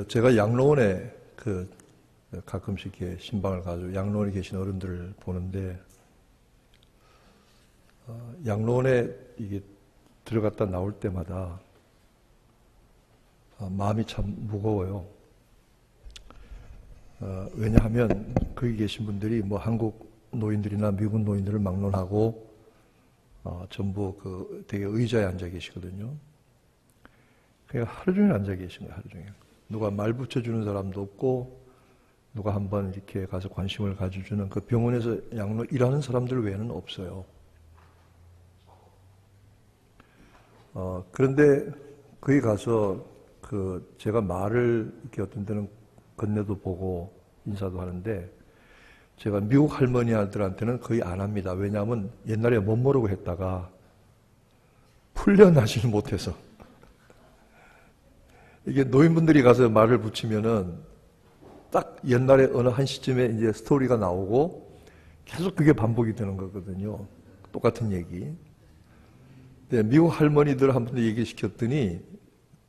제가 양로원에 가끔씩 이렇게 신방을 가지고 양로원에 계신 어른들을 보는데, 양로원에 이게 들어갔다 나올 때마다 마음이 참 무거워요. 왜냐하면 거기 계신 분들이 뭐 한국 노인들이나 미국 노인들을 막론하고 전부 되게 의자에 앉아 계시거든요. 그냥 하루 종일 앉아 계신 거예요, 하루 종일. 누가 말 붙여주는 사람도 없고, 누가 한번 이렇게 가서 관심을 가져주는 그 병원에서 일하는 사람들 외에는 없어요. 그런데 거기 가서 제가 말을 이렇게 어떤 때는 건네도 보고 인사도 하는데, 제가 미국 할머니들한테는 거의 안 합니다. 왜냐하면 옛날에 못 모르고 했다가 풀려나지는 못해서. 이게 노인분들이 가서 말을 붙이면은 딱 옛날에 어느 한 시점에 이제 스토리가 나오고 계속 그게 반복이 되는 거거든요. 똑같은 얘기. 근데 미국 할머니들 한 번 얘기시켰더니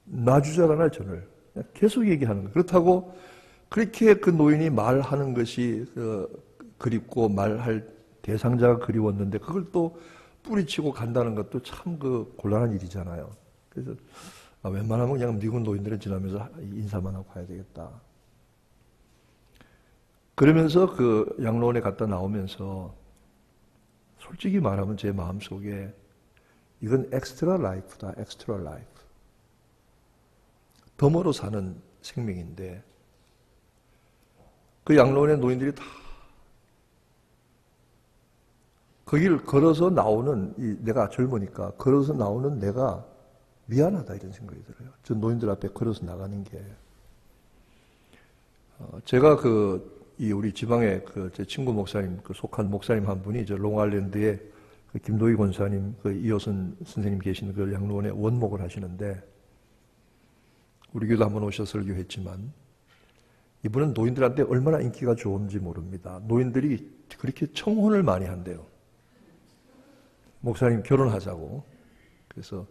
놔주잖아요, 저를. 계속 얘기하는 거예요. 그렇다고 그렇게 그 노인이 말하는 것이 그립고 말할 대상자가 그리웠는데 그걸 또 뿌리치고 간다는 것도 참 곤란한 일이잖아요. 그래서 웬만하면 그냥 미국 노인들은 지나면서 인사만 하고 가야 되겠다. 그러면서 양로원에 갔다 나오면서 솔직히 말하면 제 마음속에 이건 엑스트라 라이프다, 엑스트라 라이프. 덤으로 사는 생명인데, 그 양로원의 노인들이 다 거기를 걸어서 나오는, 내가 젊으니까 걸어서 나오는 내가 미안하다 이런 생각이 들어요. 저 노인들 앞에 걸어서 나가는 게. 제가 우리 지방에 제 친구 목사님, 속한 목사님 한 분이 롱아일랜드에 김도희 권사님, 이호선 선생님 계신 양로원에 원목을 하시는데, 우리 교도 한번 오셔서 설교했지만, 이분은 노인들한테 얼마나 인기가 좋은지 모릅니다. 노인들이 그렇게 청혼을 많이 한대요. 목사님 결혼하자고. 그래서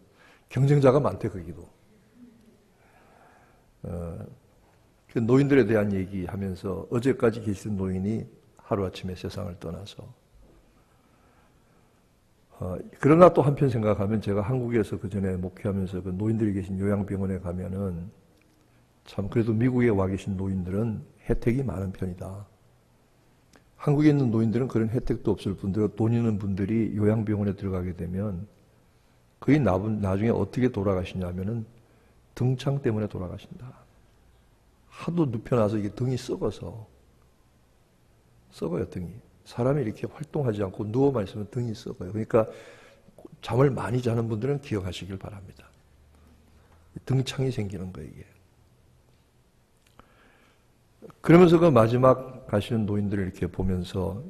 경쟁자가 많대, 거기도. 그 노인들에 대한 얘기하면서 어제까지 계신 노인이 하루아침에 세상을 떠나서, 그러나 또 한편 생각하면 제가 한국에서 그전에 목회하면서 노인들이 계신 요양병원에 가면은 참 그래도 미국에 와 계신 노인들은 혜택이 많은 편이다. 한국에 있는 노인들은 그런 혜택도 없을 뿐더러 돈 있는 분들이 요양병원에 들어가게 되면 거의 나중에 어떻게 돌아가시냐면은 등창 때문에 돌아가신다. 하도 눕혀놔서 이게 등이 썩어요, 등이. 사람이 이렇게 활동하지 않고 누워만 있으면 등이 썩어요. 그러니까 잠을 많이 자는 분들은 기억하시길 바랍니다. 등창이 생기는 거예요, 이게. 그러면서 마지막 가시는 노인들을 이렇게 보면서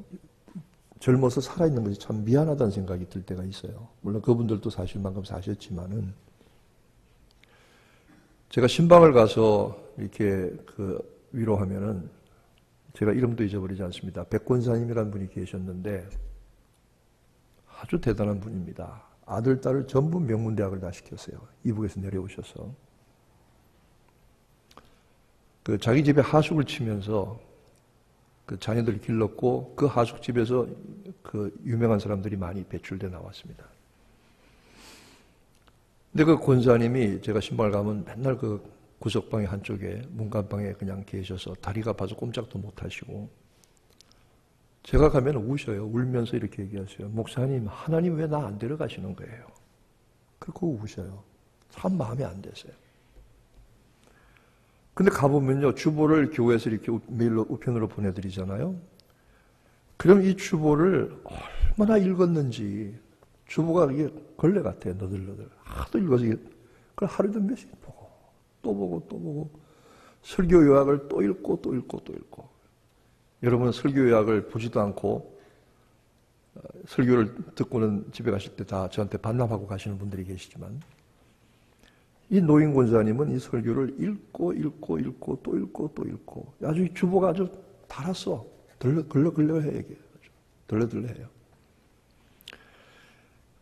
젊어서 살아있는 것이 참 미안하다는 생각이 들 때가 있어요. 물론 그분들도 사실만큼 사셨지만은, 제가 신방을 가서 이렇게 위로하면은, 제가 이름도 잊어버리지 않습니다. 백권사님이라는 분이 계셨는데 아주 대단한 분입니다. 아들, 딸을 전부 명문대학을 다 시켰어요. 이북에서 내려오셔서. 자기 집에 하숙을 치면서 자녀들을 길렀고, 그 하숙집에서 유명한 사람들이 많이 배출돼 나왔습니다. 근데 권사님이 제가 신방을 가면 맨날 구석방의 한쪽에 문간방에 그냥 계셔서 다리가 아파서 꼼짝도 못 하시고, 제가 가면 우셔요. 울면서 이렇게 얘기하세요. 목사님, 하나님 왜 나 안 데려가시는 거예요? 그러고 우셔요. 참 마음이 안 되세요. 근데 가보면요, 주보를 교회에서 이렇게 메일로 우편으로 보내드리잖아요. 그럼 이 주보를 얼마나 읽었는지, 주보가 이게 걸레 같아요. 너덜너덜. 하도 읽어서 그걸 하루도 몇씩 보고, 또 보고, 또 보고, 설교 요약을 또 읽고, 또 읽고, 또 읽고. 여러분, 설교 요약을 보지도 않고, 설교를 듣고는 집에 가실 때 다 저한테 반납하고 가시는 분들이 계시지만, 이 노인 권사님은 이 설교를 읽고, 읽고, 읽고, 또 읽고, 또 읽고, 아주 이 주보가 아주 달았어. 덜렁덜렁해, 이게. 덜렁덜렁해요.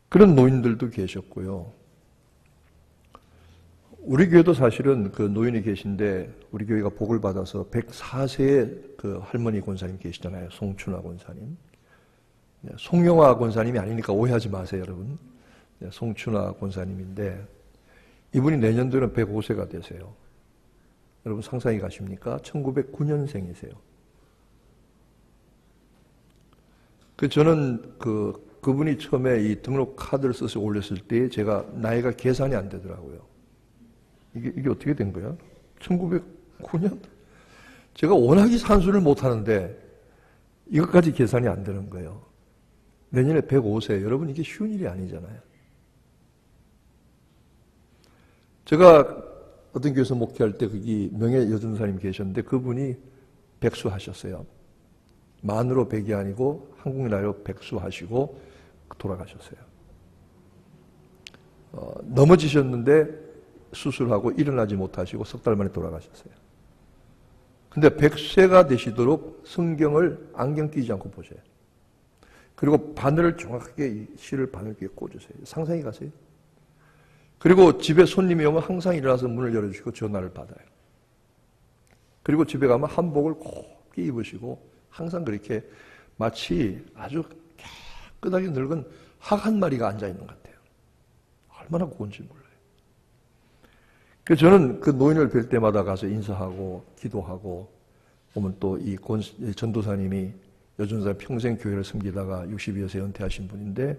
그런 노인들도 계셨고요. 우리 교회도 사실은 그 노인이 계신데 우리 교회가 복을 받아서 104세의 그 할머니 권사님 계시잖아요. 송춘화 권사님. 송영화 권사님이 아니니까 오해하지 마세요, 여러분. 송춘화 권사님인데 이분이 내년도에는 105세가 되세요. 여러분 상상이 가십니까? 1909년생이세요. 저는 그분이 처음에 이 등록 카드를 써서 올렸을 때 제가 나이가 계산이 안 되더라고요. 이게 어떻게 된 거야? 1909년? 제가 워낙에 산수를 못 하는데 이것까지 계산이 안 되는 거예요. 내년에 105세. 여러분 이게 쉬운 일이 아니잖아요. 제가 어떤 교회에서 목회할 때 거기 명예 여전사님 계셨는데 그분이 백수하셨어요. 만으로 100이 아니고 한국 나이로 백수하시고 돌아가셨어요. 넘어지셨는데 수술하고 일어나지 못하시고 석 달 만에 돌아가셨어요. 근데 100세가 되시도록 성경을 안경 끼지 않고 보세요. 그리고 바늘을 정확하게 이 실을 바늘 귀에 꽂으세요. 상상이 가세요? 그리고 집에 손님이 오면 항상 일어나서 문을 열어주시고 전화를 받아요. 그리고 집에 가면 한복을 곱게 입으시고 항상 그렇게 마치 아주 깨끗하게 늙은 학 한 마리가 앉아있는 것 같아요. 얼마나 고운지 몰라요. 그래서 저는 그 노인을 뵐 때마다 가서 인사하고 기도하고 오면 또 이 전도사님이 여전사 평생 교회를 섬기다가 62세 은퇴하신 분인데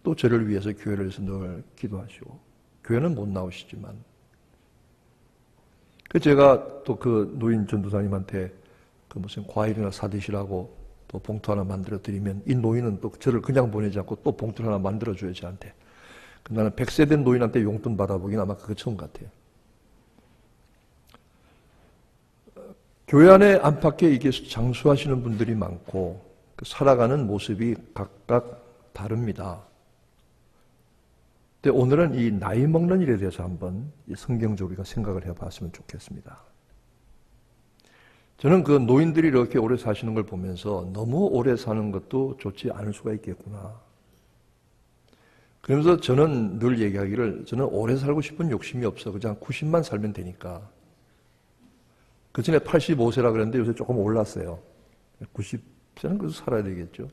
또 저를 위해서 교회를 위해서 늘 기도하시고 교회는 못 나오시지만 제가 또 그 노인 전도사님한테 그 무슨 과일이나 사드시라고 또 봉투 하나 만들어 드리면 이 노인은 또 저를 그냥 보내지 않고 또 봉투를 하나 만들어 줘야 저한테. 나는 100세 된 노인한테 용돈 받아보긴 아마 그거 처음 같아요. 교회 안에 안팎에 이게 장수하시는 분들이 많고 살아가는 모습이 각각 다릅니다. 근데 오늘은 이 나이 먹는 일에 대해서 한번 성경적으로 우리가 생각을 해봤으면 좋겠습니다. 저는 그 노인들이 이렇게 오래 사시는 걸 보면서 너무 오래 사는 것도 좋지 않을 수가 있겠구나. 그러면서 저는 늘 얘기하기를 저는 오래 살고 싶은 욕심이 없어. 그냥 90만 살면 되니까. 그 전에 85세라 그랬는데 요새 조금 올랐어요. 90세는 그래서 살아야 되겠죠.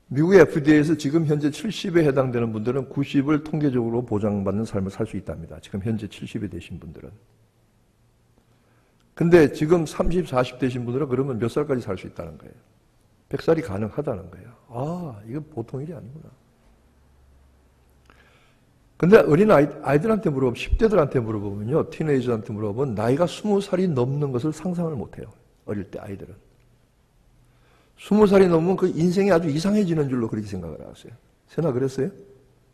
미국의 FDA에서 지금 현재 70에 해당되는 분들은 90을 통계적으로 보장받는 삶을 살 수 있답니다. 지금 현재 70에 되신 분들은. 근데 지금 30, 40 되신 분들은 그러면 몇 살까지 살 수 있다는 거예요. 100살이 가능하다는 거예요. 아, 이건 보통 일이 아니구나. 근데 어린 아이들한테 물어보면, 10대들한테 물어보면요, 티네이저한테 물어보면 나이가 20살이 넘는 것을 상상을 못해요. 어릴 때 아이들은. 20살이 넘으면 그 인생이 아주 이상해지는 줄로 그렇게 생각을 하세요. 세나 그랬어요?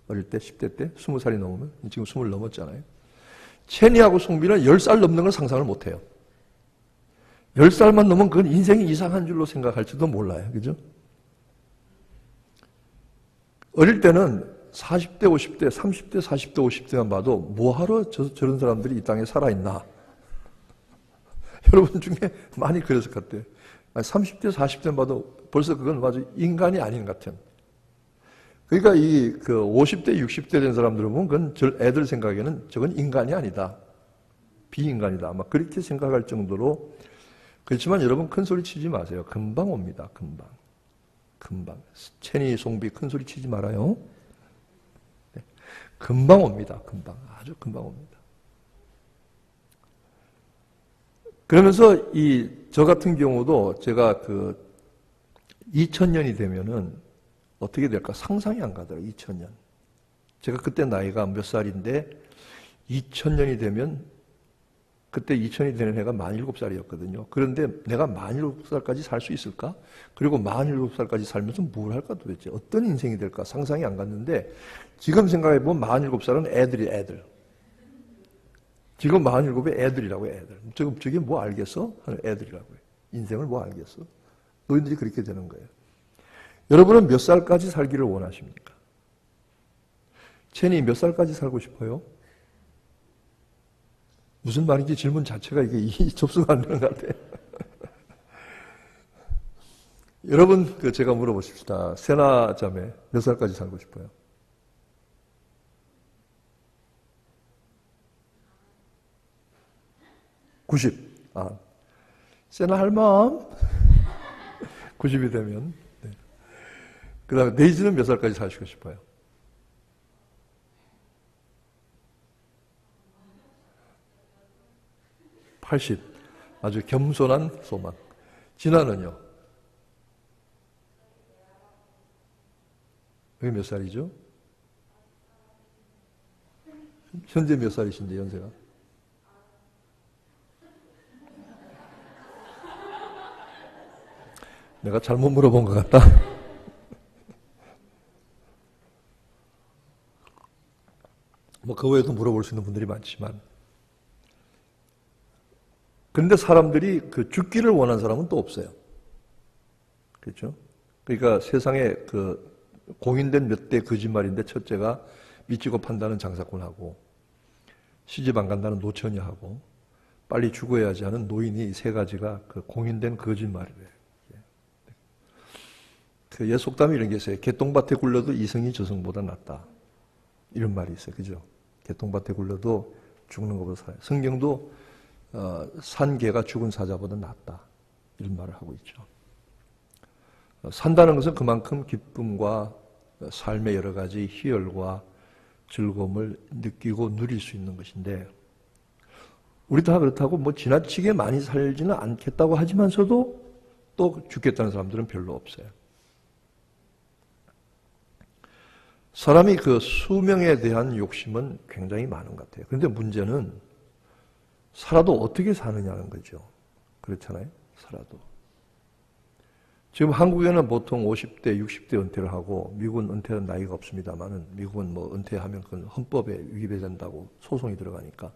어릴 때, 10대 때, 20살이 넘으면? 지금 20 넘었잖아요. 체니하고 송비는 10살 넘는 걸 상상을 못해요. 10살만 넘으면 그건 인생이 이상한 줄로 생각할지도 몰라요. 그죠? 어릴 때는 40대, 50대, 30대, 40대, 50대만 봐도 뭐하러 저런 사람들이 이 땅에 살아있나? 여러분 중에 많이 그랬을 것 같아요. 30대, 40대만 봐도 벌써 그건 아주 인간이 아닌 것 같은. 그러니까 그 50대, 60대 된 사람들은 보면 그건 애들 생각에는 저건 인간이 아니다. 비인간이다. 아마 그렇게 생각할 정도로. 그렇지만 여러분 큰 소리 치지 마세요. 금방 옵니다. 금방. 금방. 체니, 송비 큰 소리 치지 말아요. 네. 금방 옵니다. 금방. 아주 금방 옵니다. 그러면서 저 같은 경우도 제가 2000년이 되면은 어떻게 될까 상상이 안 가더라고요. 2000년. 제가 그때 나이가 몇 살인데 2000년이 되면 그때 2000이 되는 해가 47살이었거든요. 그런데 내가 47살까지 살 수 있을까? 그리고 47살까지 살면서 뭘 할까 도대체? 어떤 인생이 될까? 상상이 안 갔는데 지금 생각해보면 47살은 애들. 지금 47에 애들이라고 해요. 애들. 저게 뭐 알겠어? 하는 애들이라고 해요. 인생을 뭐 알겠어? 노인들이 그렇게 되는 거예요. 여러분은 몇 살까지 살기를 원하십니까? 체니 몇 살까지 살고 싶어요? 무슨 말인지 질문 자체가 이게 접수가 안 되는 것 같아요. 여러분, 제가 물어보십시다. 세나 자매 몇 살까지 살고 싶어요? 90. 세나 할멈. 90이 되면. 네. 그 다음에 데이지는 몇 살까지 사시고 싶어요? 80. 아주 겸손한 소망. 진아는요? 여기 몇 살이죠? 현재 몇 살이신데, 연세가? 내가 잘못 물어본 것 같다. 뭐, 그 외에도 물어볼 수 있는 분들이 많지만. 그런데 사람들이 그 죽기를 원하는 사람은 또 없어요. 그렇죠? 그러니까 세상에 그 공인된 몇 대 거짓말인데 첫째가 미치고 판다는 장사꾼하고 시집 안 간다는 노처녀하고 빨리 죽어야지 하는 노인이 세 가지가 그 공인된 거짓말이래요. 그 옛 속담이 이런 게 있어요. 개똥밭에 굴러도 이승이 저승보다 낫다. 이런 말이 있어요. 그죠? 개똥밭에 굴러도 죽는 것보다 살아요. 성경도 산 개가 죽은 사자보다 낫다. 이런 말을 하고 있죠. 산다는 것은 그만큼 기쁨과 삶의 여러 가지 희열과 즐거움을 느끼고 누릴 수 있는 것인데, 우리 다 그렇다고 뭐 지나치게 많이 살지는 않겠다고 하지만서도 또 죽겠다는 사람들은 별로 없어요. 사람이 그 수명에 대한 욕심은 굉장히 많은 것 같아요. 그런데 문제는 살아도 어떻게 사느냐는 거죠. 그렇잖아요? 살아도. 지금 한국에는 보통 50대, 60대 은퇴를 하고, 미국은 은퇴는 나이가 없습니다만은, 미국은 뭐 은퇴하면 그건 헌법에 위배된다고 소송이 들어가니까.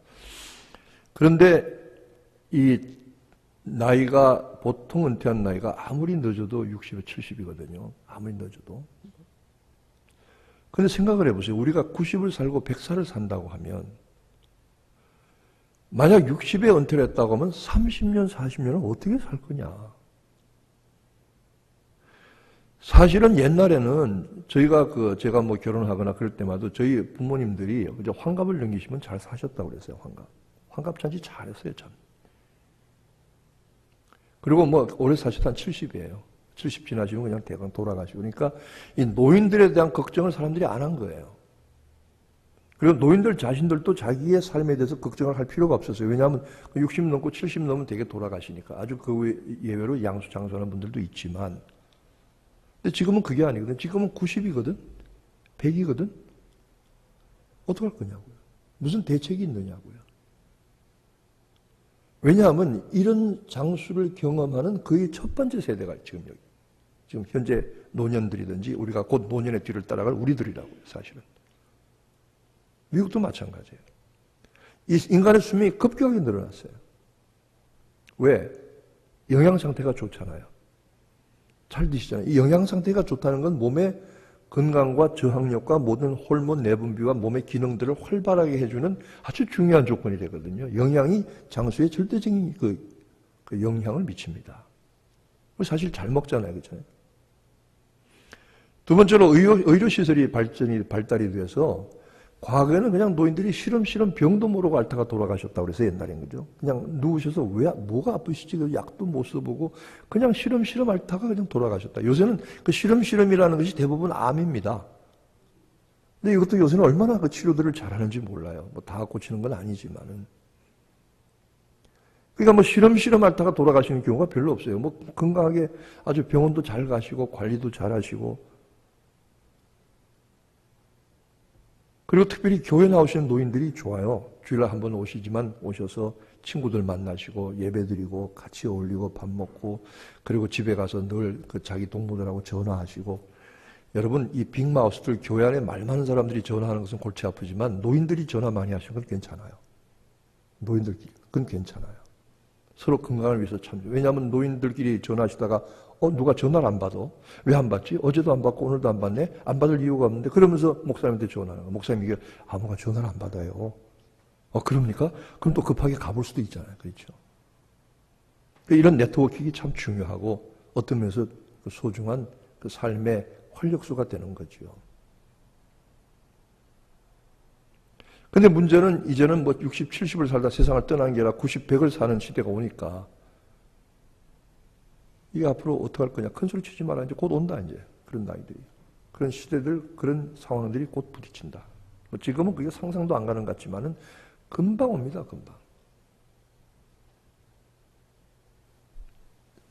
그런데 이 나이가, 보통 은퇴한 나이가 아무리 늦어도 60에 70이거든요. 아무리 늦어도. 근데 생각을 해보세요. 우리가 90을 살고 100살을 산다고 하면, 만약 60에 은퇴를 했다고 하면 30년, 40년은 어떻게 살 거냐. 사실은 옛날에는 제가 뭐 결혼하거나 그럴 때마다 저희 부모님들이 환갑을 넘기시면 잘 사셨다고 그랬어요, 환갑. 환갑잔치 잘했어요, 참. 그리고 뭐 오래 사셔도 한 70이에요. 70 지나시면 그냥 대강 돌아가시고. 그러니까 이 노인들에 대한 걱정을 사람들이 안 한 거예요. 그리고 노인들 자신들도 자기의 삶에 대해서 걱정을 할 필요가 없었어요. 왜냐하면 60 넘고 70 넘으면 되게 돌아가시니까. 아주 그 예외로 양수장수하는 분들도 있지만, 근데 지금은 그게 아니거든. 지금은 90이거든. 100이거든. 어떡할 거냐고요. 무슨 대책이 있느냐고요. 왜냐하면 이런 장수를 경험하는 거의 첫 번째 세대가 지금 여기. 지금 현재 노년들이든지 우리가 곧 노년의 뒤를 따라갈 우리들이라고요, 사실은. 미국도 마찬가지예요. 이 인간의 수명이 급격하게 늘어났어요. 왜? 영양 상태가 좋잖아요. 잘 드시잖아요. 이 영양 상태가 좋다는 건 몸의 건강과 저항력과 모든 호르몬 내분비와 몸의 기능들을 활발하게 해주는 아주 중요한 조건이 되거든요. 영양이 장수에 절대적인 그 영향을 미칩니다. 사실 잘 먹잖아요. 그렇죠? 두 번째로 의료시설이 발달이 돼서 과거에는 그냥 노인들이 시름시름 병도 모르고 앓다가 돌아가셨다고 그래서 옛날엔 그죠? 그냥 누우셔서 왜 뭐가 아프시지? 약도 못 써보고 그냥 시름시름 앓다가 그냥 돌아가셨다. 요새는 그 시름시름이라는 것이 대부분 암입니다. 근데 이것도 요새는 얼마나 그 치료들을 잘하는지 몰라요. 뭐 다 고치는 건 아니지만은. 그러니까 뭐 시름시름 앓다가 돌아가시는 경우가 별로 없어요. 뭐 건강하게 아주 병원도 잘 가시고 관리도 잘 하시고. 그리고 특별히 교회 나오시는 노인들이 좋아요. 주일날 한 번 오시지만 오셔서 친구들 만나시고 예배드리고 같이 어울리고 밥 먹고 그리고 집에 가서 늘 그 자기 동무들하고 전화하시고. 여러분 이 빅마우스들 교회 안에 말 많은 사람들이 전화하는 것은 골치 아프지만 노인들이 전화 많이 하시는 건 괜찮아요. 노인들끼리 그건 괜찮아요. 서로 건강을 위해서 참. 왜냐하면 노인들끼리 전화하시다가 누가 전화를 안 받아? 왜 안 받지? 어제도 안 받고 오늘도 안 받네? 안 받을 이유가 없는데 그러면서 목사님한테 전화하는 거예요. 목사님이 이게 뭐가 전화를 안 받아요. 그럽니까? 그럼 또 급하게 가볼 수도 있잖아요. 그렇죠? 이런 네트워킹이 참 중요하고 어떤 면에서 그 소중한 그 삶의 활력소가 되는 거죠. 근데 문제는 이제는 뭐 60, 70을 살다 세상을 떠난 게 아니라 90, 100을 사는 시대가 오니까 이게 앞으로 어떻게 할 거냐. 큰 소리 치지 마라. 이제 곧 온다, 이제. 그런 나이들이. 그런 시대들, 그런 상황들이 곧 부딪힌다. 뭐 지금은 그게 상상도 안 가는 것 같지만은 금방 옵니다, 금방.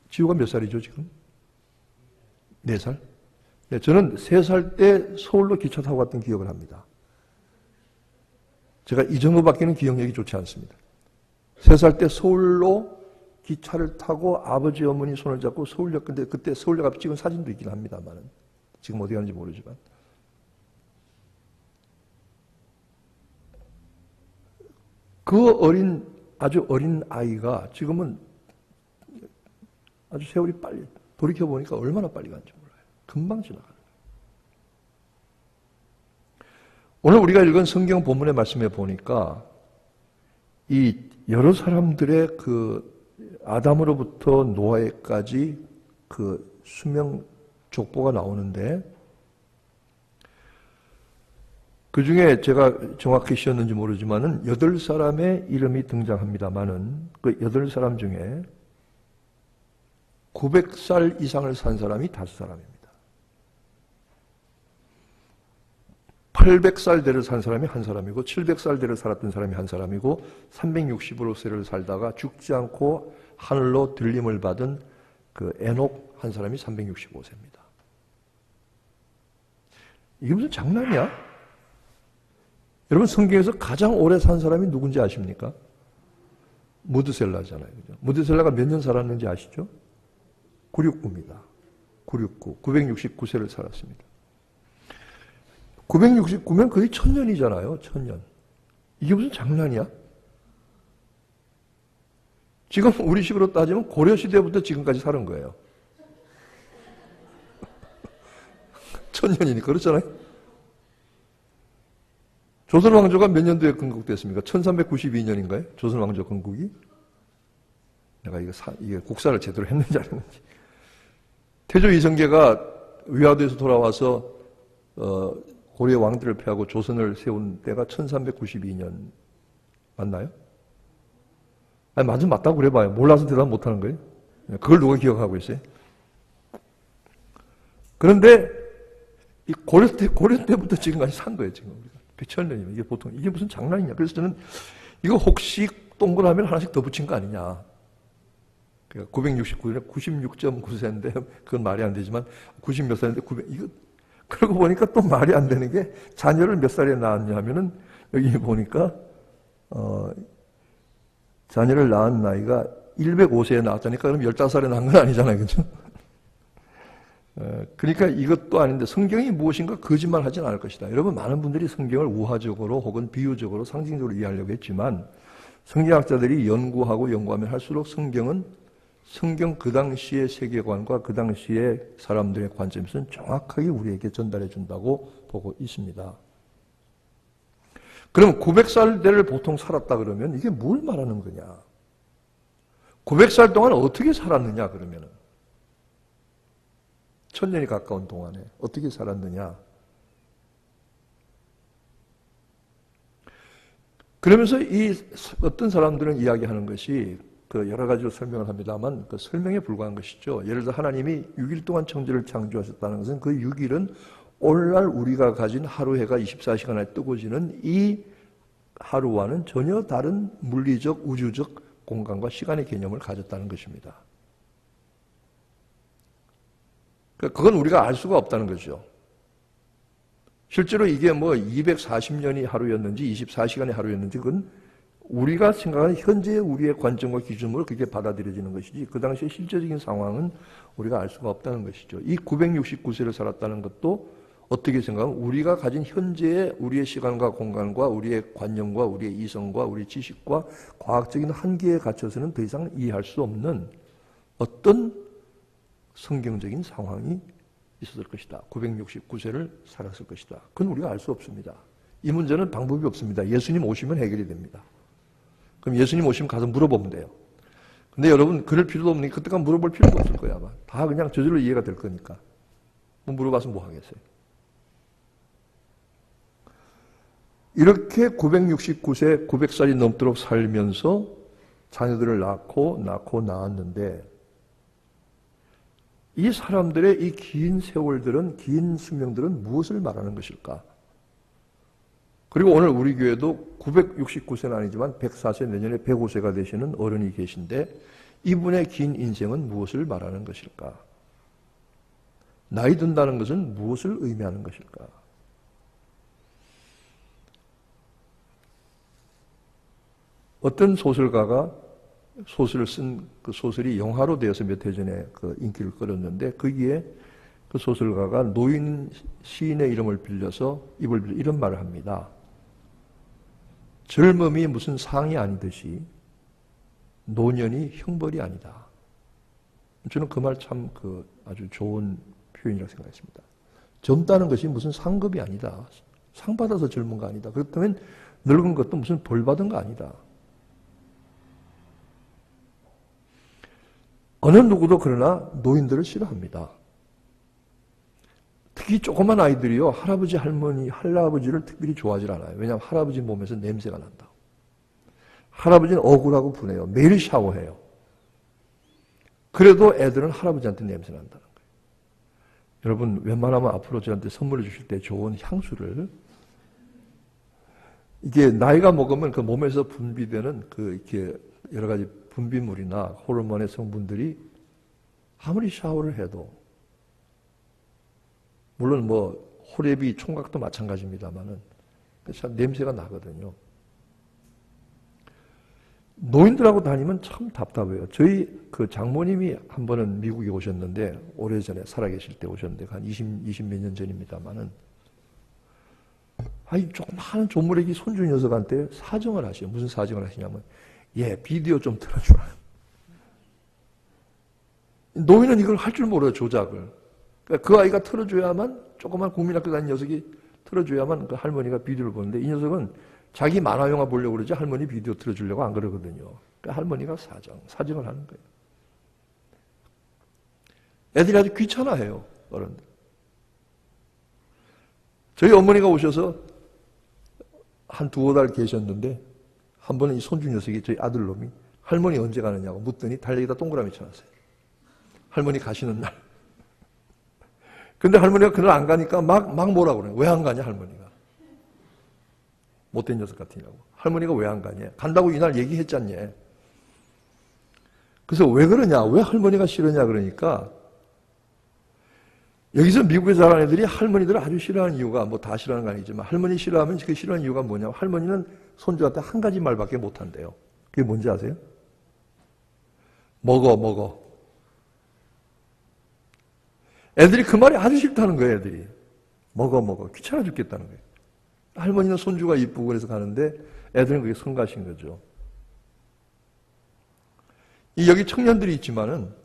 지우가 몇 살이죠, 지금? 4살? 네, 저는 3살 때 서울로 기차 타고 갔던 기억을 합니다. 제가 이 정도밖에는 기억력이 좋지 않습니다. 3살 때 서울로 기차를 타고 아버지 어머니 손을 잡고 서울역, 근데 그때 서울역 앞에 찍은 사진도 있긴 합니다만은 지금 어디 가는지 모르지만 그 아주 어린 아이가 지금은 아주 세월이 빨리, 돌이켜보니까 얼마나 빨리 간지 몰라요. 금방 지나가는 거예요. 오늘 우리가 읽은 성경 본문의 말씀에 보니까 이 여러 사람들의 그 아담으로부터 노아에까지 그 수명 족보가 나오는데 그 중에 제가 정확히 씌었는지 모르지만은 8사람의 이름이 등장합니다만은 그 8사람 중에 900살 이상을 산 사람이 5사람입니다. 800살대를 산 사람이 1사람이고 700살대를 살았던 사람이 1사람이고 360으로 세를 살다가 죽지 않고 하늘로 들림을 받은 그 에녹 1사람이 365세입니다. 이게 무슨 장난이야? 여러분 성경에서 가장 오래 산 사람이 누군지 아십니까? 무드셀라잖아요. 그죠? 무드셀라가 몇 년 살았는지 아시죠? 969입니다. 969. 969세를 살았습니다. 969면 거의 1000년이잖아요. 1000년. 이게 무슨 장난이야? 지금 우리 식으로 따지면 고려시대부터 지금까지 사는 거예요. 1000년이니까 그렇잖아요. 조선왕조가 몇 년도에 건국됐습니까? 1392년인가요? 조선왕조 건국이? 내가 이게 국사를 제대로 했는지 안 했는지. 태조 이성계가 위화도에서 돌아와서 고려 왕들을 패하고 조선을 세운 때가 1392년 맞나요? 아니 맞으면 맞다고 그래봐요. 몰라서 대답 못하는 거예요. 그걸 누가 기억하고 있어요? 그런데 이 고려 때부터 지금까지 산 거예요. 지금 우리가 100년이면 이게 보통 이게 무슨 장난이냐? 그래서 저는 이거 혹시 동그라미를 하나씩 더 붙인 거 아니냐? 969년에 96.9세인데 그건 말이 안 되지만 90 몇 살인데 900 이거 그러고 보니까 또 말이 안 되는 게 자녀를 몇 살에 낳았냐 하면은 여기 보니까 자녀를 낳은 나이가 105세에 낳았다니까 그럼 15살에 낳은 건 아니잖아요. 그죠? 그러니까 이것도 아닌데 성경이 무엇인가 거짓말 하진 않을 것이다. 여러분 많은 분들이 성경을 우화적으로 혹은 비유적으로 상징적으로 이해하려고 했지만 성경학자들이 연구하면 할수록 성경 그 당시의 세계관과 그 당시의 사람들의 관점에서는 정확하게 우리에게 전달해 준다고 보고 있습니다. 그럼 900살대를 보통 살았다 그러면 이게 뭘 말하는 거냐? 900살 동안 어떻게 살았느냐 그러면은 1000년이 가까운 동안에 어떻게 살았느냐? 그러면서 이 어떤 사람들은 이야기하는 것이 그 여러 가지로 설명을 합니다만 그 설명에 불과한 것이죠. 예를 들어 하나님이 6일 동안 천지를 창조하셨다는 것은 그 6일은 오늘날 우리가 가진 하루 해가 24시간 안에 뜨고지는 이 하루와는 전혀 다른 물리적, 우주적 공간과 시간의 개념을 가졌다는 것입니다. 그건 우리가 알 수가 없다는 거죠. 실제로 이게 뭐 240년이 하루였는지 24시간이 하루였는지 그건 우리가 생각하는 현재의 우리의 관점과 기준으로 그게 받아들여지는 것이지 그 당시의 실제적인 상황은 우리가 알 수가 없다는 것이죠. 이 969세를 살았다는 것도 어떻게 생각하면 우리가 가진 현재의 우리의 시간과 공간과 우리의 관념과 우리의 이성과 우리의 지식과 과학적인 한계에 갇혀서는 더 이상 이해할 수 없는 어떤 성경적인 상황이 있었을 것이다. 969세를 살았을 것이다. 그건 우리가 알 수 없습니다. 이 문제는 방법이 없습니다. 예수님 오시면 해결이 됩니다. 그럼 예수님 오시면 가서 물어보면 돼요. 근데 여러분 그럴 필요도 없으니까 그때까지 물어볼 필요도 없을 거야 아마. 다 그냥 저절로 이해가 될 거니까. 뭐 물어봐서 뭐 하겠어요. 이렇게 969세, 900살이 넘도록 살면서 자녀들을 낳았는데 이 사람들의 이 긴 세월들은, 긴 수명들은 무엇을 말하는 것일까? 그리고 오늘 우리 교회도 969세는 아니지만 104세, 내년에 105세가 되시는 어른이 계신데 이분의 긴 인생은 무엇을 말하는 것일까? 나이 든다는 것은 무엇을 의미하는 것일까? 어떤 소설가가 소설을 쓴 그 소설이 영화로 되어서 몇 해 전에 그 인기를 끌었는데 거기에 그 소설가가 노인 시인의 이름을 빌려서 이런 말을 합니다. 젊음이 무슨 상이 아니듯이 노년이 형벌이 아니다. 저는 그 말 참 아주 좋은 표현이라고 생각했습니다. 젊다는 것이 무슨 상급이 아니다. 상 받아서 젊은 거 아니다. 그렇다면 늙은 것도 무슨 벌 받은 거 아니다. 어느 누구도 그러나 노인들을 싫어합니다. 특히 조그만 아이들이요, 할아버지, 할머니, 할아버지를 특별히 좋아하지 않아요. 왜냐하면 할아버지 몸에서 냄새가 난다. 할아버지는 억울하고 분해요. 매일 샤워해요. 그래도 애들은 할아버지한테 냄새 난다는 거예요. 여러분, 웬만하면 앞으로 저한테 선물해 주실 때 좋은 향수를, 이게 나이가 먹으면 그 몸에서 분비되는 이렇게 여러 가지 분비물이나 호르몬의 성분들이 아무리 샤워를 해도, 물론 호레비 총각도 마찬가지입니다만은 참 냄새가 나거든요. 노인들하고 다니면 참 답답해요. 저희 그 장모님이 한 번은 미국에 오셨는데, 오래전에 살아계실 때 오셨는데, 한 20 몇 년 전입니다만은, 조그마한 조무래기 손주 녀석한테 사정을 하셔요. 무슨 사정을 하시냐면, 비디오 좀 틀어주라. 노인은 이걸 할 줄 몰라요, 조작을. 그러니까 그 아이가 틀어줘야만, 조그만 국민학교 다니는 녀석이 틀어줘야만 그 할머니가 비디오를 보는데, 이 녀석은 자기 만화 영화 보려고 그러지 할머니 비디오 틀어주려고 안 그러거든요. 그러니까 할머니가 사정을 하는 거예요. 애들이 아주 귀찮아해요, 어른들. 저희 어머니가 오셔서 한 두어 달 계셨는데, 한 번은 이 손주 녀석이, 저희 아들놈이 할머니 언제 가느냐고 묻더니 달력에다 동그라미 쳐놨어요. 할머니 가시는 날. 근데 할머니가 그날 안 가니까 막 뭐라 그래요. 왜 안 가냐, 할머니가. 못된 녀석 같으냐고. 할머니가 왜 안 가냐. 간다고 이날 얘기했잖니. 그래서 왜 그러냐, 왜 할머니가 싫으냐 그러니까, 여기서 미국에 자란 애들이 할머니들을 아주 싫어하는 이유가, 다 싫어하는 거 아니지만, 할머니 싫어하면 그 싫어하는 이유가 뭐냐면, 할머니는 손주한테 한 가지 말밖에 못한대요. 그게 뭔지 아세요? 먹어. 애들이 그 말이 아주 싫다는 거예요, 애들이. 먹어. 귀찮아 죽겠다는 거예요. 할머니는 손주가 이쁘고 그래서 가는데, 애들은 그게 성가신 거죠. 여기 청년들이 있지만은,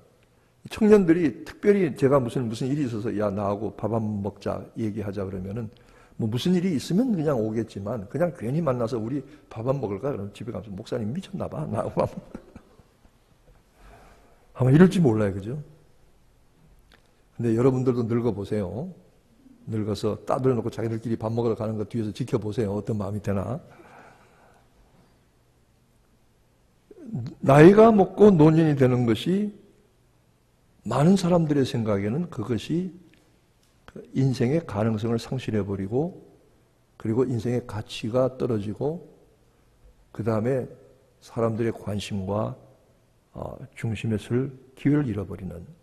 청년들이 특별히 제가 무슨 일이 있어서, 나하고 밥 한번 먹자, 얘기하자 그러면은, 무슨 일이 있으면 그냥 오겠지만, 그냥 괜히 만나서 우리 밥 안 먹을까? 그러면 집에 가서, 목사님 미쳤나봐. 나하고 아마 이럴지 몰라요. 그죠? 근데 여러분들도 늙어보세요. 늙어서 따돌려놓고 자기들끼리 밥 먹으러 가는 거 뒤에서 지켜보세요. 어떤 마음이 되나? 나이가 먹고 노년이 되는 것이 많은 사람들의 생각에는 그것이 인생의 가능성을 상실해버리고, 그리고 인생의 가치가 떨어지고, 그 다음에 사람들의 관심과 중심에 설 기회를 잃어버리는.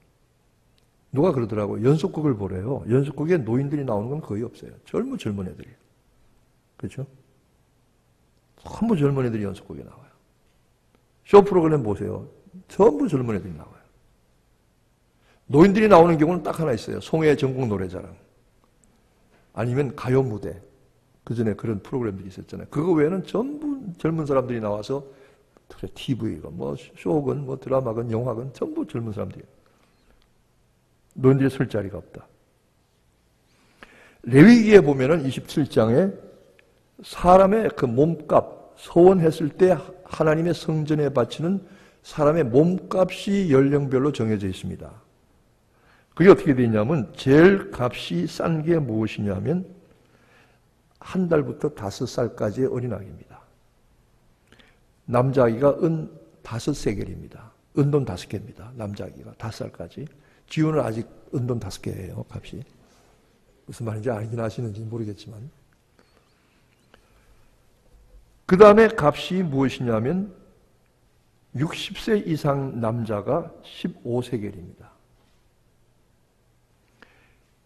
누가 그러더라고요. 연속극을 보래요. 연속극에 노인들이 나오는 건 거의 없어요. 젊은 애들이. 그렇죠? 전부 젊은 애들이 연속극에 나와요. 쇼 프로그램 보세요. 전부 젊은 애들이 나와요. 노인들이 나오는 경우는 딱 하나 있어요. 송해 전국 노래자랑. 아니면 가요 무대. 그 전에 그런 프로그램들이 있었잖아요. 그거 외에는 전부 젊은 사람들이 나와서, TV가, 쇼건, 드라마건, 영화건, 전부 젊은 사람들이에요. 노인들이 설 자리가 없다. 레위기에 보면은 27장에 사람의 그 몸값, 서원했을 때 하나님의 성전에 바치는 사람의 몸값이 연령별로 정해져 있습니다. 그게 어떻게 되어 있냐면, 제일 값이 싼 게 무엇이냐면, 1달부터 5살까지의 어린아기입니다. 남자아기가 은 5세겔입니다. 은돈 5개입니다. 남자아기가 5살까지. 지우는 아직 은돈 5개예요, 값이. 무슨 말인지 알긴 아시는지 모르겠지만. 그 다음에 값이 무엇이냐면 60세 이상 남자가 15세겔입니다.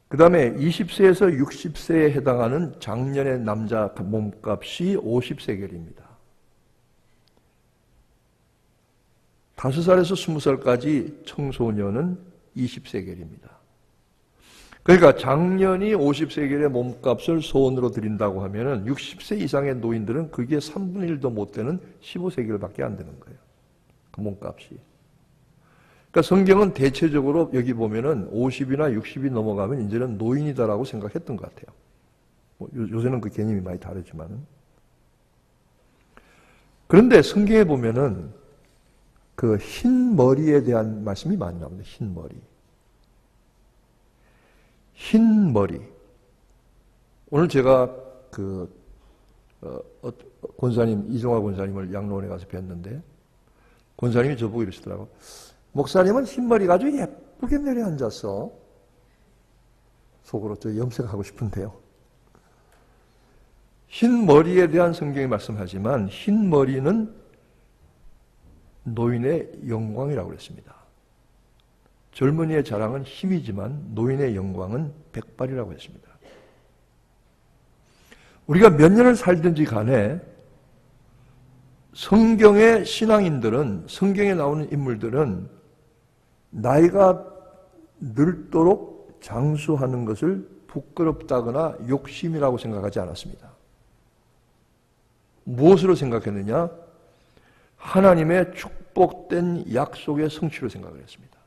그 다음에 20세에서 60세에 해당하는 장년의 남자 몸값이 50세겔입니다. 5살에서 20살까지 청소년은 20세겔입니다. 그러니까 장년이 50세겔의 몸값을 소원으로 드린다고 하면은 60세 이상의 노인들은 그게 3분의 1도 못 되는 15세겔밖에 안 되는 거예요. 그 몸값이. 그러니까 성경은 대체적으로 여기 보면은 50이나 60이 넘어가면 이제는 노인이다라고 생각했던 것 같아요. 뭐 요새는 그 개념이 많이 다르지만은. 그런데 성경에 보면은 그 흰 머리에 대한 말씀이 많이 나옵니다. 흰 머리. 흰 머리. 오늘 제가 권사님, 이종화 권사님을 양로원에 가서 뵀는데, 권사님이 저보고 이러시더라고. 목사님은 흰머리가 아주 예쁘게 내려앉았어. 속으로 저 염색하고 싶은데요. 흰 머리에 대한 성경이 말씀하지만, 흰 머리는 노인의 영광이라고 그랬습니다. 젊은이의 자랑은 힘이지만 노인의 영광은 백발이라고 했습니다. 우리가 몇 년을 살든지 간에 성경의 신앙인들은, 성경에 나오는 인물들은 나이가 늙도록 장수하는 것을 부끄럽다거나 욕심이라고 생각하지 않았습니다. 무엇으로 생각했느냐? 하나님의 축복된 약속의 성취로 생각을 했습니다.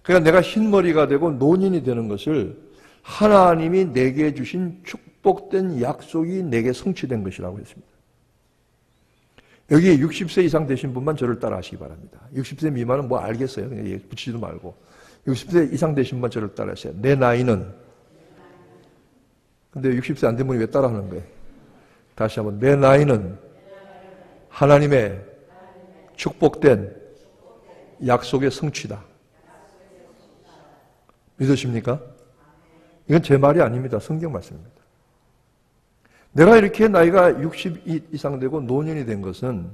그러니까 내가 흰머리가 되고 노인이 되는 것을 하나님이 내게 주신 축복된 약속이 내게 성취된 것이라고 했습니다. 여기 60세 이상 되신 분만 저를 따라 하시기 바랍니다. 60세 미만은 뭐 알겠어요. 그냥 붙이지도 말고. 60세 이상 되신 분만 저를 따라 하세요. 내 나이는. 근데 60세 안 된 분이 왜 따라 하는 거예요? 다시 한번. 내 나이는 하나님의 축복된 약속의 성취다. 믿으십니까? 이건 제 말이 아닙니다. 성경 말씀입니다. 내가 이렇게 나이가 60 이상 되고 노년이 된 것은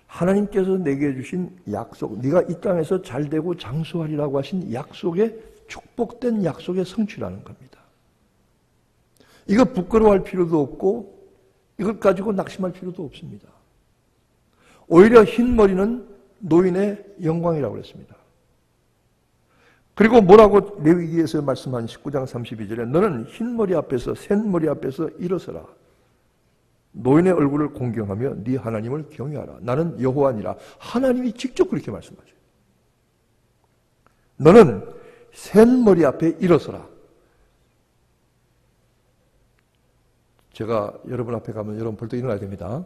하나님께서 내게 주신 약속, 네가 이 땅에서 잘 되고 장수하리라고 하신 약속의 축복된 약속의 성취라는 겁니다. 이거 부끄러워할 필요도 없고 이걸 가지고 낙심할 필요도 없습니다. 오히려 흰머리는 노인의 영광이라고 했습니다. 그리고 뭐라고 레위기에서 말씀한 19장 32절에 너는 흰머리 앞에서 샌머리 앞에서 일어서라. 노인의 얼굴을 공경하며 네 하나님을 경외하라. 나는 여호와니라. 하나님이 직접 그렇게 말씀하셔요. 너는 샌머리 앞에 일어서라. 제가 여러분 앞에 가면 여러분 벌떡 일어나야 됩니다.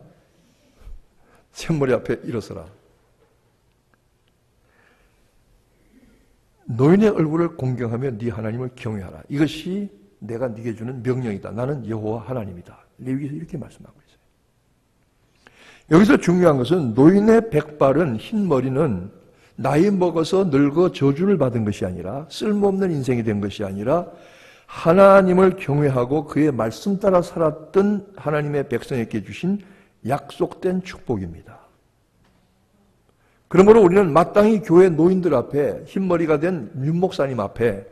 샘머리 앞에 일어서라. 노인의 얼굴을 공경하며 네 하나님을 경외하라. 이것이 내가 네게 주는 명령이다. 나는 여호와 하나님이다. 레위기에서 이렇게 말씀하고 있어요. 여기서 중요한 것은 노인의 백발은 흰머리는 나이 먹어서 늙어 저주를 받은 것이 아니라 쓸모없는 인생이 된 것이 아니라 하나님을 경외하고 그의 말씀 따라 살았던 하나님의 백성에게 주신 약속된 축복입니다. 그러므로 우리는 마땅히 교회 노인들 앞에 흰머리가 된 윤 목사님 앞에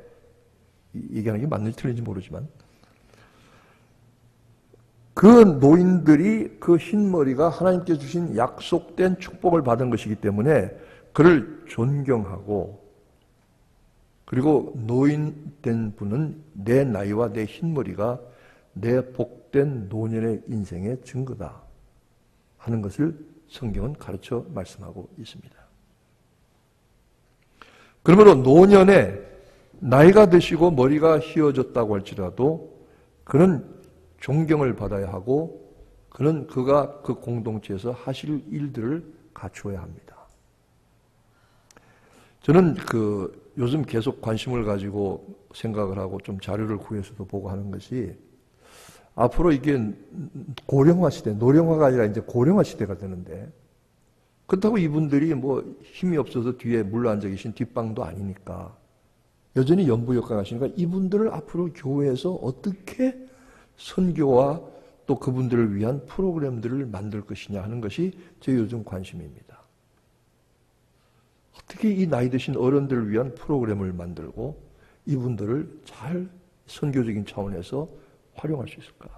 얘기하는 게 맞는지 틀린지 모르지만 그 노인들이 그 흰머리가 하나님께 주신 약속된 축복을 받은 것이기 때문에 그를 존경하고 그리고 노인 된 분은 내 나이와 내 흰머리가 내 복된 노년의 인생의 증거다 하는 것을 성경은 가르쳐 말씀하고 있습니다. 그러므로 노년에 나이가 드시고 머리가 휘어졌다고 할지라도 그는 존경을 받아야 하고 그는 그가 그 공동체에서 하실 일들을 갖추어야 합니다. 저는 요즘 계속 관심을 가지고 생각을 하고 좀 자료를 구해서도 보고 하는 것이 앞으로 이게 고령화 시대, 노령화가 아니라 이제 고령화 시대가 되는데, 그렇다고 이분들이 뭐 힘이 없어서 뒤에 물러앉아 계신 뒷방도 아니니까 여전히 연부 역할하시니까 이분들을 앞으로 교회에서 어떻게 선교와 또 그분들을 위한 프로그램들을 만들 것이냐 하는 것이 제 요즘 관심입니다. 어떻게 이 나이 드신 어른들을 위한 프로그램을 만들고 이분들을 잘 선교적인 차원에서 활용할 수 있을까?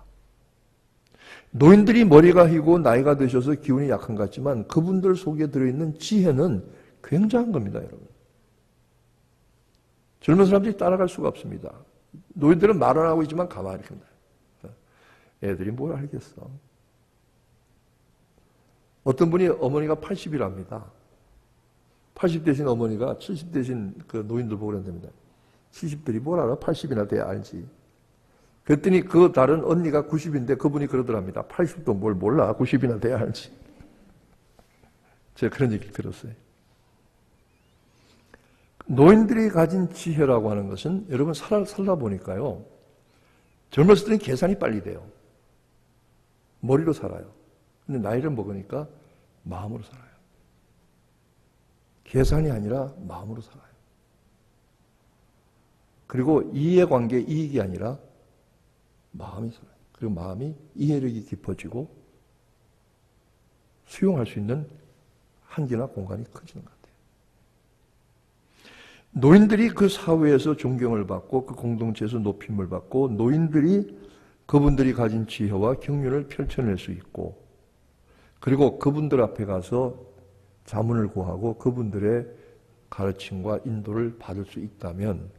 노인들이 머리가 휘고 나이가 드셔서 기운이 약한 것 같지만 그분들 속에 들어있는 지혜는 굉장한 겁니다, 여러분. 젊은 사람들이 따라갈 수가 없습니다. 노인들은 말 안 하고 있지만 가만히 있습니다. 애들이 뭘 알겠어. 어떤 분이 어머니가 80이랍니다. 80 대신 어머니가 70 대신 그 노인들 보고 그랬답니다. 70들이 뭘 알아? 80이나 돼야 알지. 그랬더니 그 다른 언니가 90인데 그분이 그러더랍니다. 80도 뭘 몰라. 90이나 돼야 알지. 제가 그런 얘기를 들었어요. 노인들이 가진 지혜라고 하는 것은 여러분 살다 보니까요. 젊었을 때는 계산이 빨리 돼요. 머리로 살아요. 근데 나이를 먹으니까 마음으로 살아요. 계산이 아니라 마음으로 살아요. 그리고 이해관계, 이익이 아니라 마음이 살아요. 그리고 마음이 이해력이 깊어지고 수용할 수 있는 한계나 공간이 커지는 것 같아요. 노인들이 그 사회에서 존경을 받고 그 공동체에서 높임을 받고 노인들이 그분들이 가진 지혜와 경륜을 펼쳐낼 수 있고 그리고 그분들 앞에 가서 자문을 구하고 그분들의 가르침과 인도를 받을 수 있다면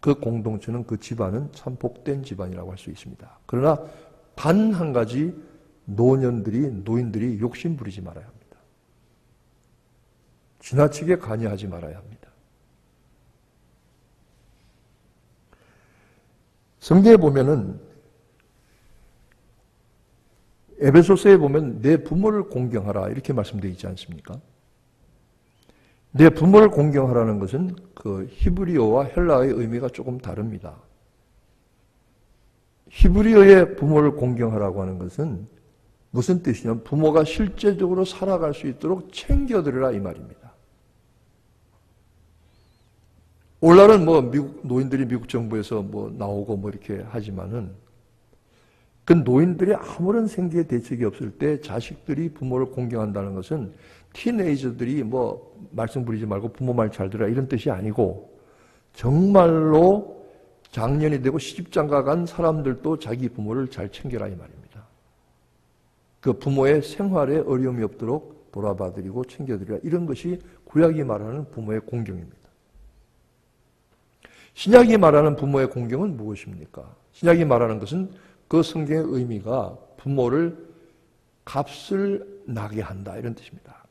그 공동체는 그 집안은 참 복된 집안이라고 할 수 있습니다. 그러나 단 한 가지 노인들이 욕심 부리지 말아야 합니다. 지나치게 관여하지 말아야 합니다. 성경에 보면은 에베소서에 보면 내 부모를 공경하라 이렇게 말씀되어 있지 않습니까? 내 부모를 공경하라는 것은 그 히브리어와 헬라어의 의미가 조금 다릅니다. 히브리어의 부모를 공경하라고 하는 것은 무슨 뜻이냐면 부모가 실제적으로 살아갈 수 있도록 챙겨드리라 이 말입니다. 오늘날은 뭐 미국 노인들이 미국 정부에서 뭐 나오고 뭐 이렇게 하지만은 그 노인들이 아무런 생계에 대책이 없을 때 자식들이 부모를 공경한다는 것은 티네이저들이 뭐 말씀 부리지 말고 부모 말 잘 들어라 이런 뜻이 아니고 정말로 장년이 되고 시집장가 간 사람들도 자기 부모를 잘 챙겨라 이 말입니다. 그 부모의 생활에 어려움이 없도록 돌아봐드리고 챙겨드리라 이런 것이 구약이 말하는 부모의 공경입니다. 신약이 말하는 부모의 공경은 무엇입니까? 신약이 말하는 것은 그 성경의 의미가 부모를 값을 나게 한다 이런 뜻입니다.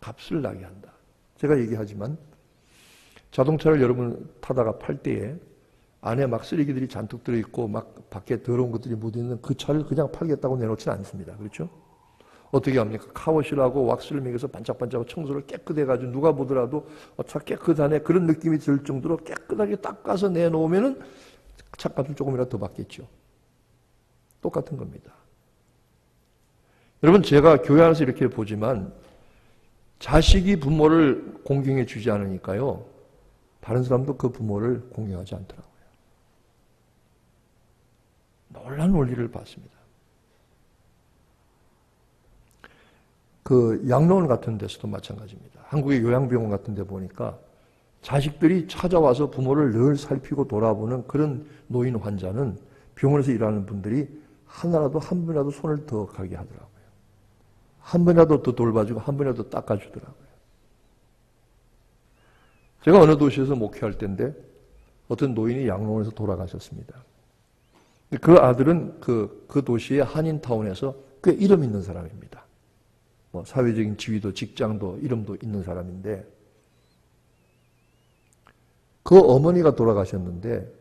값을 나게 한다. 제가 얘기하지만 자동차를 여러분 타다가 팔 때에 안에 막 쓰레기들이 잔뜩 들어있고 막 밖에 더러운 것들이 묻어있는 그 차를 그냥 팔겠다고 내놓지는 않습니다. 그렇죠? 어떻게 합니까? 카워실하고 왁스를 먹여서 반짝반짝하고 청소를 깨끗해 해가지고 누가 보더라도 차 깨끗하네 그런 느낌이 들 정도로 깨끗하게 닦아서 내놓으면은 차값을 조금이라도 더 받겠죠. 똑같은 겁니다. 여러분 제가 교회 안에서 이렇게 보지만 자식이 부모를 공경해 주지 않으니까요. 다른 사람도 그 부모를 공경하지 않더라고요. 놀라운 원리를 봤습니다. 그 양로원 같은 데서도 마찬가지입니다. 한국의 요양병원 같은 데 보니까 자식들이 찾아와서 부모를 늘 살피고 돌아보는 그런 노인 환자는 병원에서 일하는 분들이 하나라도 한 번이라도 손을 더 가게 하더라고요. 한 번이라도 더 돌봐주고 한 번이라도 닦아주더라고요. 제가 어느 도시에서 목회할 때인데 어떤 노인이 양로원에서 돌아가셨습니다. 그 아들은 그 도시의 한인타운에서 꽤 이름 있는 사람입니다. 뭐 사회적인 지위도 직장도 이름도 있는 사람인데 그 어머니가 돌아가셨는데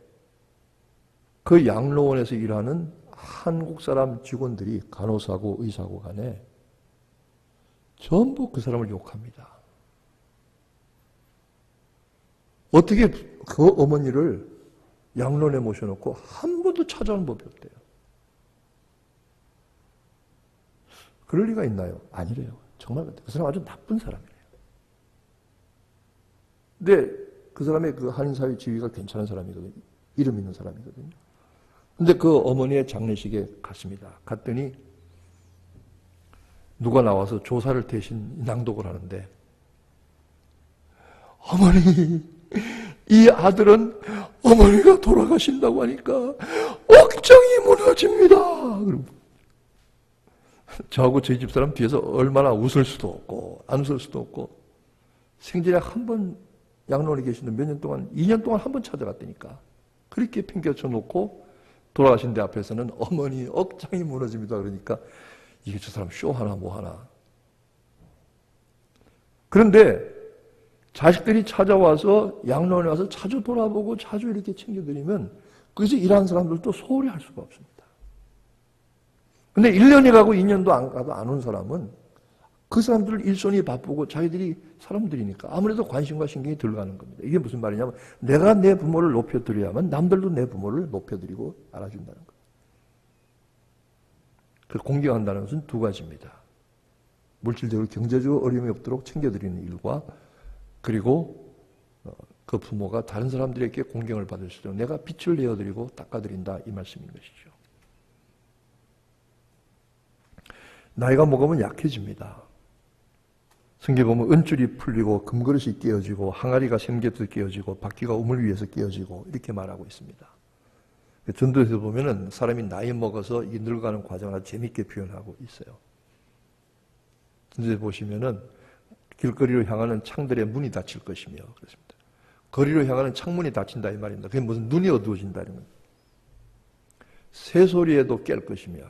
그 양로원에서 일하는 한국 사람 직원들이 간호사고 의사고 간에 전부 그 사람을 욕합니다. 어떻게 그 어머니를 양로원에 모셔놓고 한 번도 찾아온 법이 없대요. 그럴 리가 있나요? 아니래요. 정말 그 사람 아주 나쁜 사람이래요. 근데 그 사람의 그 한인사회 지위가 괜찮은 사람이거든요. 이름 있는 사람이거든요. 근데 그 어머니의 장례식에 갔습니다. 갔더니 누가 나와서 조사를 대신 낭독을 하는데, 어머니, 이 아들은 어머니가 돌아가신다고 하니까 억장이 무너집니다. 저하고 저희 집사람 뒤에서 얼마나 웃을 수도 없고 안 웃을 수도 없고, 생전에 한 번 양로원에 계시는 몇 년 동안, 2년 동안 한 번 찾아갔다니까. 그렇게 팽겨쳐 놓고 돌아가신 데 앞에서는 어머니 억장이 무너집니다. 그러니까 이게 저 사람 쇼하나 뭐하나. 그런데 자식들이 찾아와서 양로원에 와서 자주 돌아보고 자주 이렇게 챙겨드리면 거기서 일하는 사람들도 소홀히 할 수가 없습니다. 근데 1년이 가고 2년도 안 가도 안 온 사람은 그 사람들 일손이 바쁘고 자기들이 사람들이니까 아무래도 관심과 신경이 들어가는 겁니다. 이게 무슨 말이냐면 내가 내 부모를 높여드려야만 남들도 내 부모를 높여드리고 알아준다는 거예요. 그 공경한다는 것은 두 가지입니다. 물질적으로 경제적으로 어려움이 없도록 챙겨드리는 일과, 그리고 그 부모가 다른 사람들에게 공경을 받을 수 있도록 내가 빛을 내어드리고 닦아드린다, 이 말씀인 것이죠. 나이가 먹으면 약해집니다. 성경에 보면 은줄이 풀리고 금그릇이 깨어지고 항아리가 샘겹게 깨어지고 바퀴가 우물 위에서 깨어지고 이렇게 말하고 있습니다. 전도에서 보면은 사람이 나이 먹어서 이 늙어가는 과정을 아주 재밌게 표현하고 있어요. 전도에 보시면은 길거리로 향하는 창들의 문이 닫힐 것이며 그렇습니다. 거리로 향하는 창문이 닫힌다 이 말입니다. 그게 무슨 눈이 어두워진다는 겁니다. 새소리에도 깰 것이며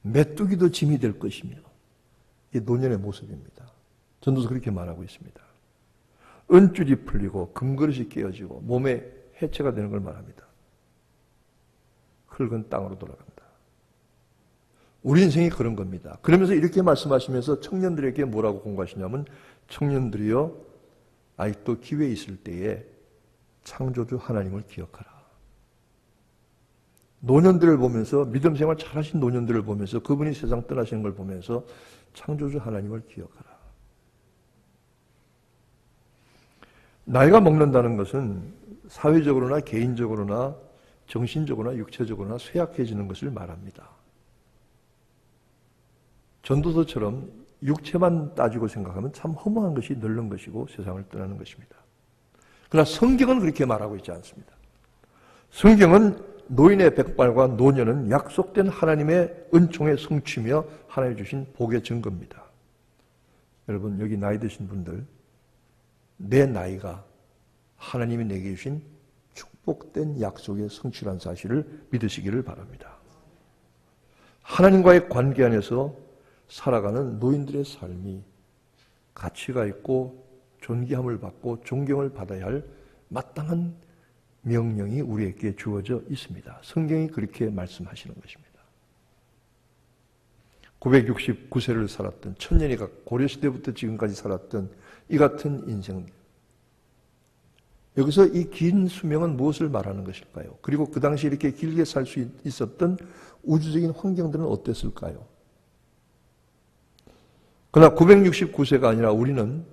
메뚜기도 짐이 될 것이며, 이게 노년의 모습입니다. 전도서 그렇게 말하고 있습니다. 은줄이 풀리고 금그릇이 깨어지고 몸에 해체가 되는 걸 말합니다. 흙은 땅으로 돌아간다. 우리 인생이 그런 겁니다. 그러면서 이렇게 말씀하시면서 청년들에게 뭐라고 공부하시냐면, 청년들이여 아직도 기회 있을 때에 창조주 하나님을 기억하라. 노년들을 보면서, 믿음 생활 잘하신 노년들을 보면서, 그분이 세상 떠나시는 걸 보면서 창조주 하나님을 기억하라. 나이가 먹는다는 것은 사회적으로나 개인적으로나 정신적으로나 육체적으로나 쇠약해지는 것을 말합니다. 전도서처럼 육체만 따지고 생각하면 참 허무한 것이 늙는 것이고 세상을 떠나는 것입니다. 그러나 성경은 그렇게 말하고 있지 않습니다. 성경은 노인의 백발과 노년은 약속된 하나님의 은총의 성취며 하나님 주신 복의 증거입니다. 여러분, 여기 나이 드신 분들, 내 나이가 하나님이 내게 주신 축복된 약속의 성취라는 사실을 믿으시기를 바랍니다. 하나님과의 관계 안에서 살아가는 노인들의 삶이 가치가 있고 존귀함을 받고 존경을 받아야 할 마땅한 명령이 우리에게 주어져 있습니다. 성경이 그렇게 말씀하시는 것입니다. 969세를 살았던, 천년이 가 고려시대부터 지금까지 살았던 이 같은 인생, 여기서 이 긴 수명은 무엇을 말하는 것일까요? 그리고 그 당시 이렇게 길게 살 수 있었던 우주적인 환경들은 어땠을까요? 그러나 969세가 아니라 우리는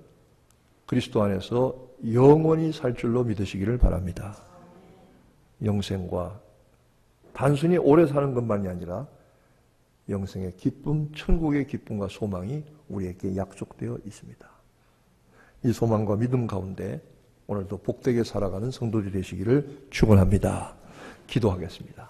그리스도 안에서 영원히 살 줄로 믿으시기를 바랍니다. 영생과 단순히 오래 사는 것만이 아니라 영생의 기쁨, 천국의 기쁨과 소망이 우리에게 약속되어 있습니다. 이 소망과 믿음 가운데 오늘도 복되게 살아가는 성도들이 되시기를 축원합니다. 기도하겠습니다.